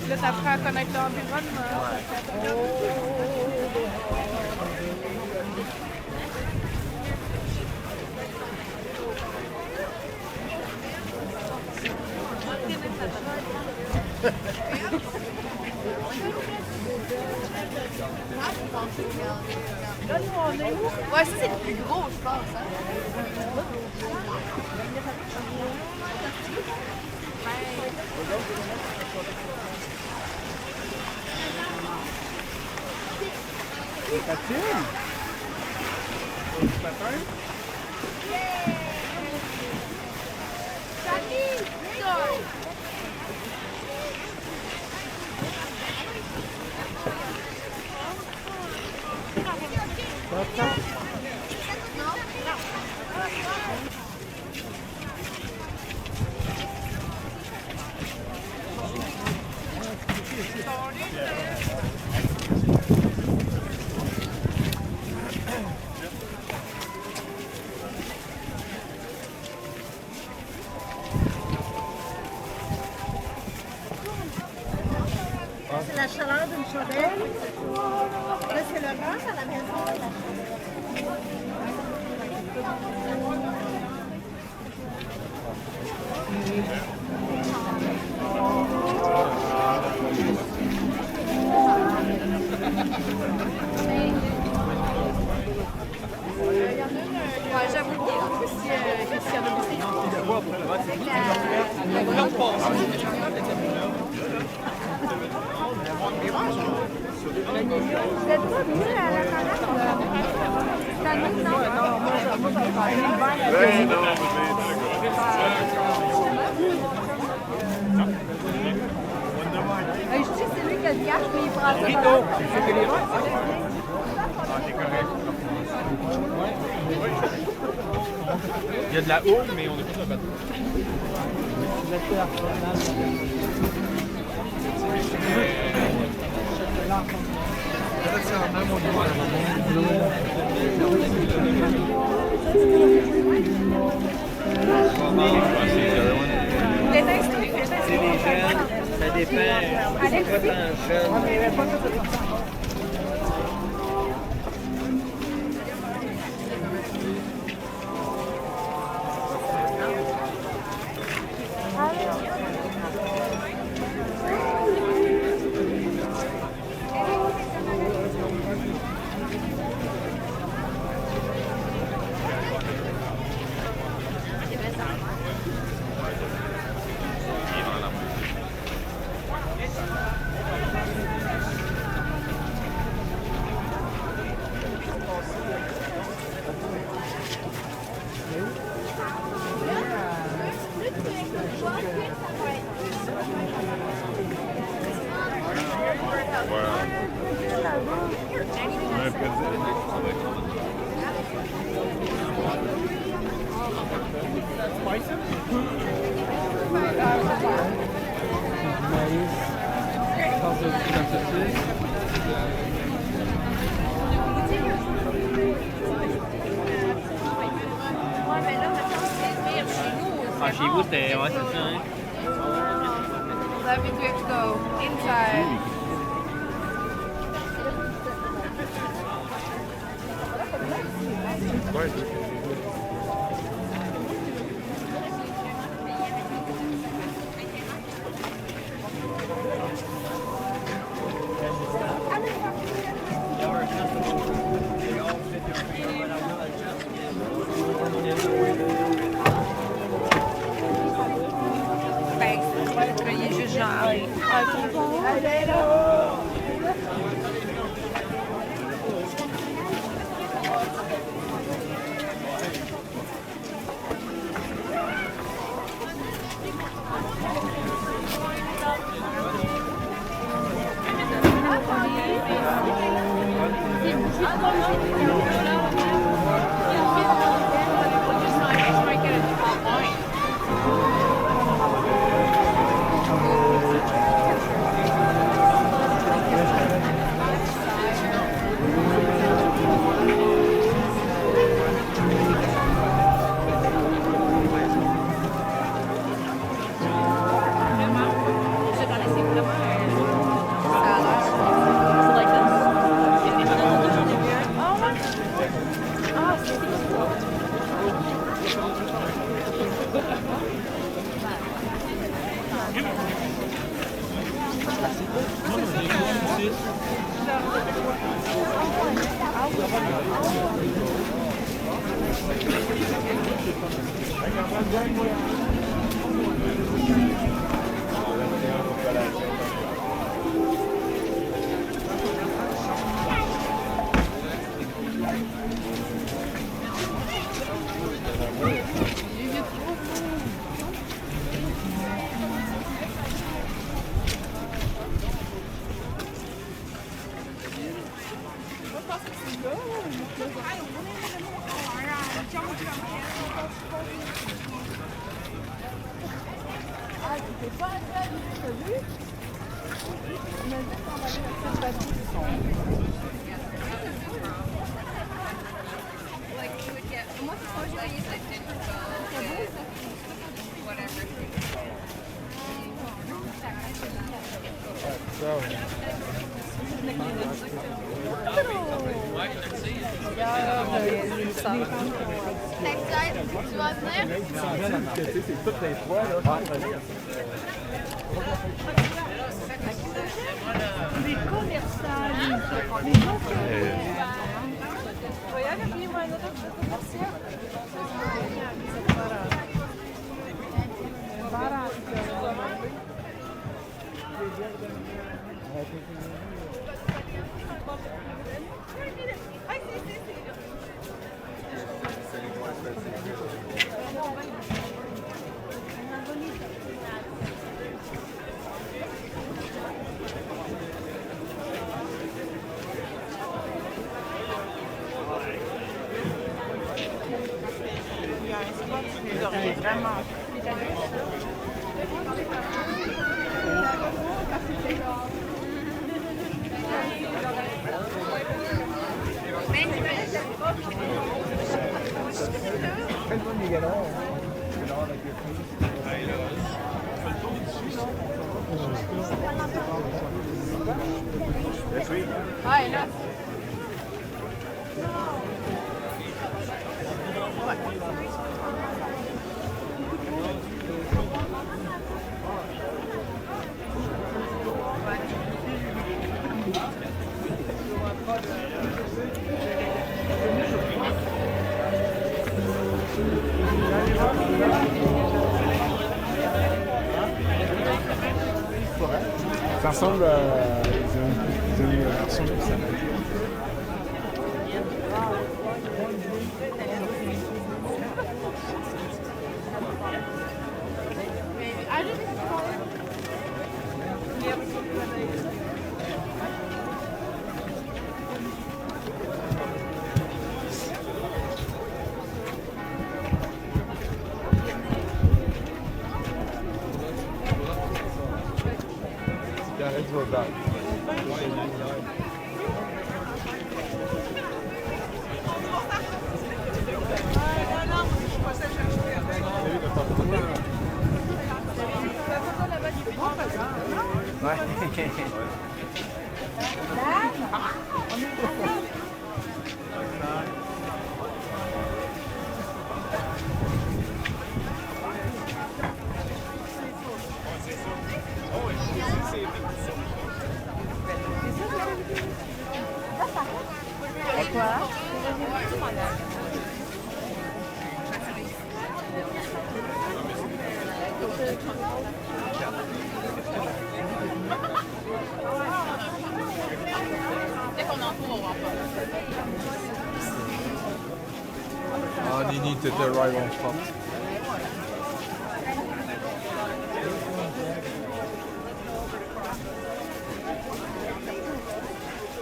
Là, ça prend à connaître l'environnement. Là, nous, on est où? Ouais, ça, c'est le plus gros, je pense. Hein? C'est facile. Du patin. C'est la chaleur d'une chandelle. Là, c'est le vent à la maison. Ouais, j'avoue que en plus, s'il y en a beaucoup. Vous êtes pas venus à la parade? Cette année, non? Moi, ça va faire l'hiver. Je sais que c'est lui qui a le cash, mais il prend ça. Rito, c'est que les verts. Ah, c'est correct. Il y a de la houle, mais on n'est pas sur le bateau. C'est les jeunes, ça dépend. C'est pas tant jeune. Ah, chez vous, c'était... Ouais, c'est ça, hein? That means we have to go inside. Il est juste genre. Tu vas venir? C'est toutes les fois, là. Les commerçants, les gens Ouais, là. Ça ressemble à une version de ça. Let's go back. Ouais. You need to arrive on spot.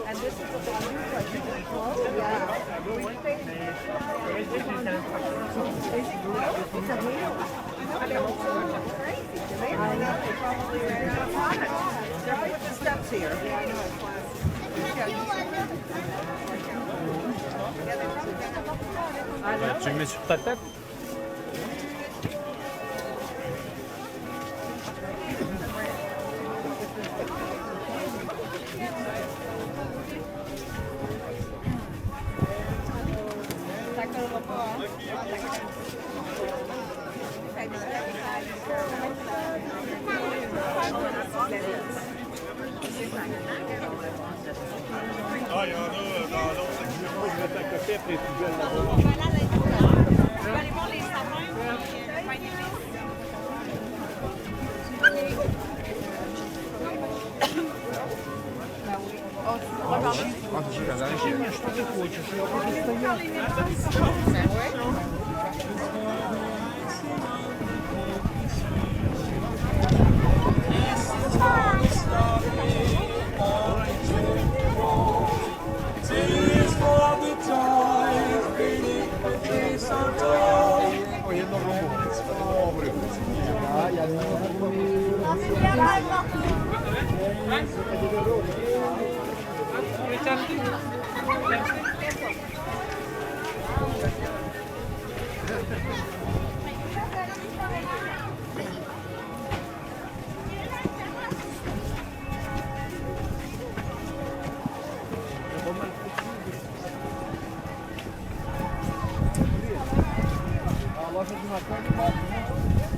And this is the steps here. Tu le mets sur ta tête? Ah, il y en a dans l'autre section. Je vais t'accoter après les poubelles là-bas. On va aller voir les sapins.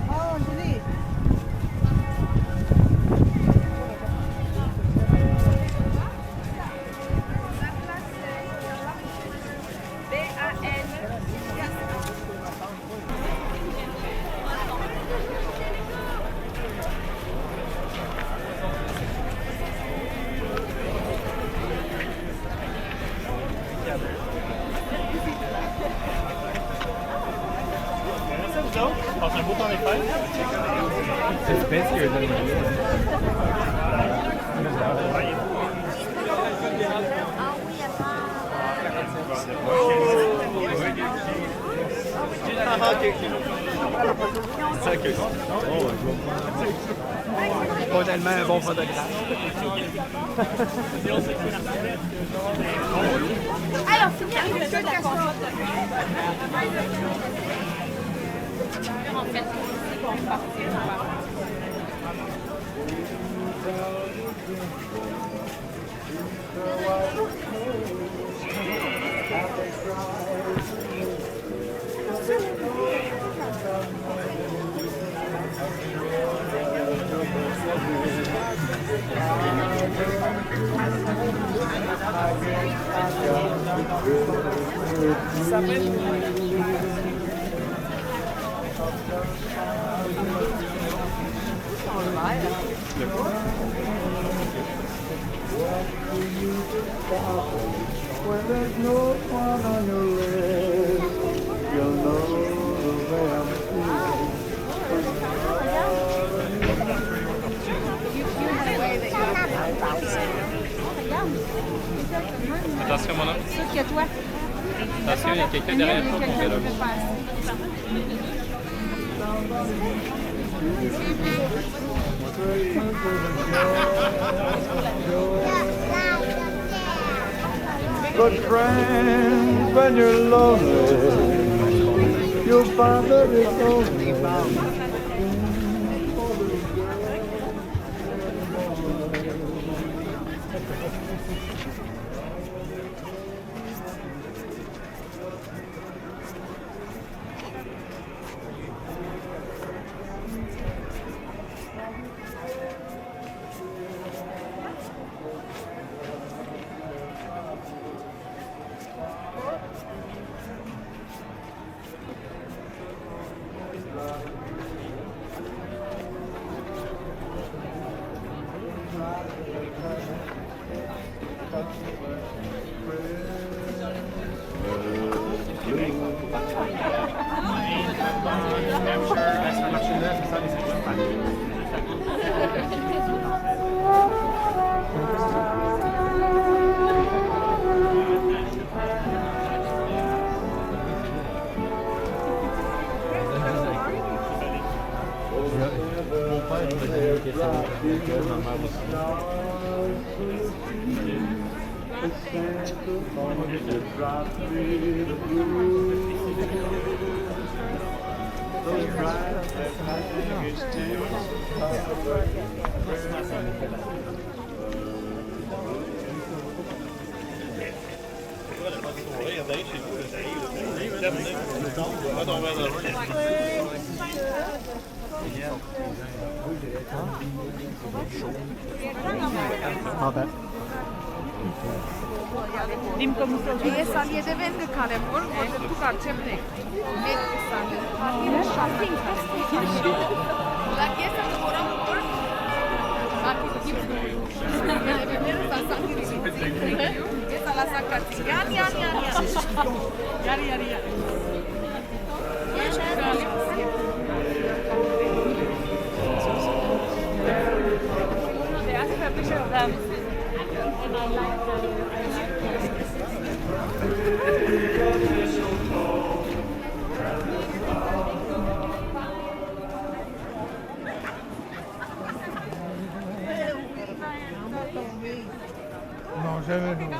Oh, joli. Passe un beau temps des fêtes. C'est spécial de Pas tellement un bon photographe. Alors, finir avec le jeu de la console. En fait, c'est pour partir. When there's no one on your list, you'll know the way I'm feeling. Attention, mon homme. C'est sûr qu'il y a toi. Attention, il y a quelqu'un derrière toi qui fait là. But friends, when you're lonely, you'll find that it's only Mon père il faisait une question avec ma mère E salire vende care mult, vor să duc accepte. Net salire. Shopping. La chiesa de moram mult. Aquí tipul. Vedere sta salire. Esta la saca. Iar. They asked for a picture of them. Non, jamais non.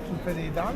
Tu fais des danses?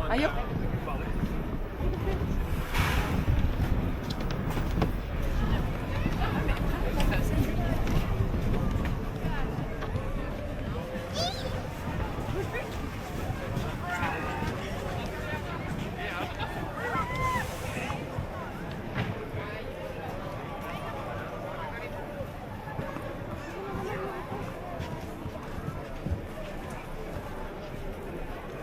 Ayo.